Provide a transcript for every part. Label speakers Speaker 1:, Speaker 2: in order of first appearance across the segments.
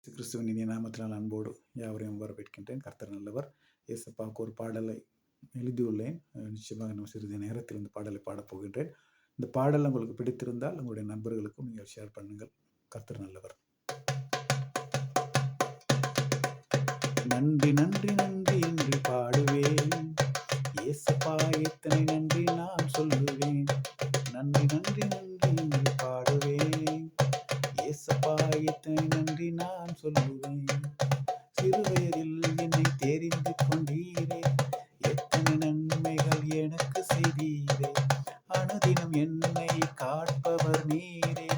Speaker 1: கிறிஸ்துவின் இனிய நாமத்தினால் அன்போடு யாவரையும் வரவேற்கின்றேன். கர்த்தர் நல்லவர். இயேசப்பாவுக்கு ஒரு பாடலை எழுதியுள்ளேன். நிச்சயமாக நான் சிறிது நேரத்தில் இந்த பாடலை பாடப் போகின்றேன். இந்த பாடல் உங்களுக்கு பிடித்திருந்தால் உங்களுடைய நண்பர்களுக்கும் நீங்கள் ஷேர் பண்ணுங்கள். கர்த்தர் நல்லவர். நன்றி நன்றி நன்றி என்று பாடுவேன், இயேசப்பா எத்தனை நன்றி நான் சொல்லுவேன். நன்றி நன்றி நன்றி என்று பாடுவேன், இயேசப்பா எத்தனை நன்றி நான் சொல்லுவேன். சிறுவயதில் என்னை தெரிந்து கொண்டீரே, எத்தனை நன்மைகள் எனக்கு செய்தீரே. அனுதினம் என்னை காப்பவர் நீரே,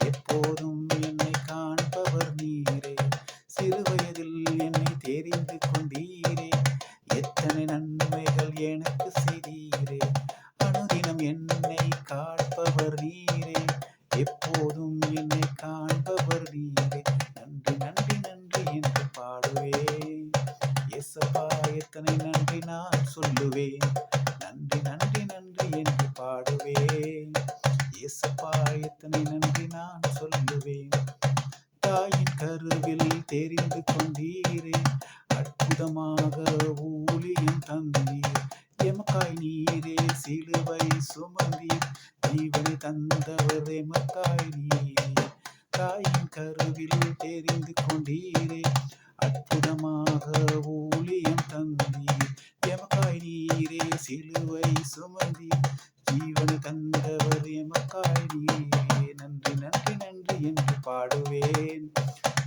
Speaker 1: எப்போதும் என்னை காண்பவர் நீரே. சிறுவயதில் என்னை தெரிந்து கொண்டீரே, எத்தனை நன்மைகள் எனக்கு செய்தீரே. அனுதினம் என்னை காப்பவர் நீரே, எப்போதும் என்னை காண்பவர் நீரே. நன்றி நன்றி நன்றி என்று பாடுவேன், இயேசப்பா எத்தனை நன்றி நான் சொல்லுவேன். நன்றி நன்றி நன்றி என்று பாடுவேன், இயேசப்பா எத்தனை நன்றி நான் சொல்லுவேன். தாயின் கருவில் தெரிந்து கொண்டீரே, அற்புதமாக ஊழியம் தந்தீர். எமக்காய் நீரே சிலுவை சுமந்தீர், ஜீவனை தந்தவர் எமக்காய் நீரே. தாயின் கருவில் தெரிந்து கொண்டீரே, அற்புதமாக ஊழியம் தந்தீர். எமக்காய் நீரே சிலுவை சுமந்தீர், ஜீவனை தந்தவர் எமக்காய் நீரே. நன்றி நன்றி நன்றி என்று பாடுவேன்,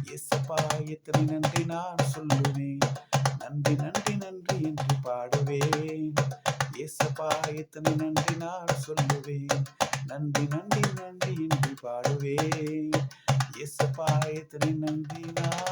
Speaker 1: இயேசப்பா எத்தனை நன்றி நான் சொல்லுவேன். நன்றி நன்றி நன்றி என்று பாடுவேன், இயேசப்பா எத்தனை நன்றி நான் சொல்லுவேன். நன்றி நன்றி நன்றி என்று பாடுவேன், இயேசப்பா எத்தனை நன்றி நான்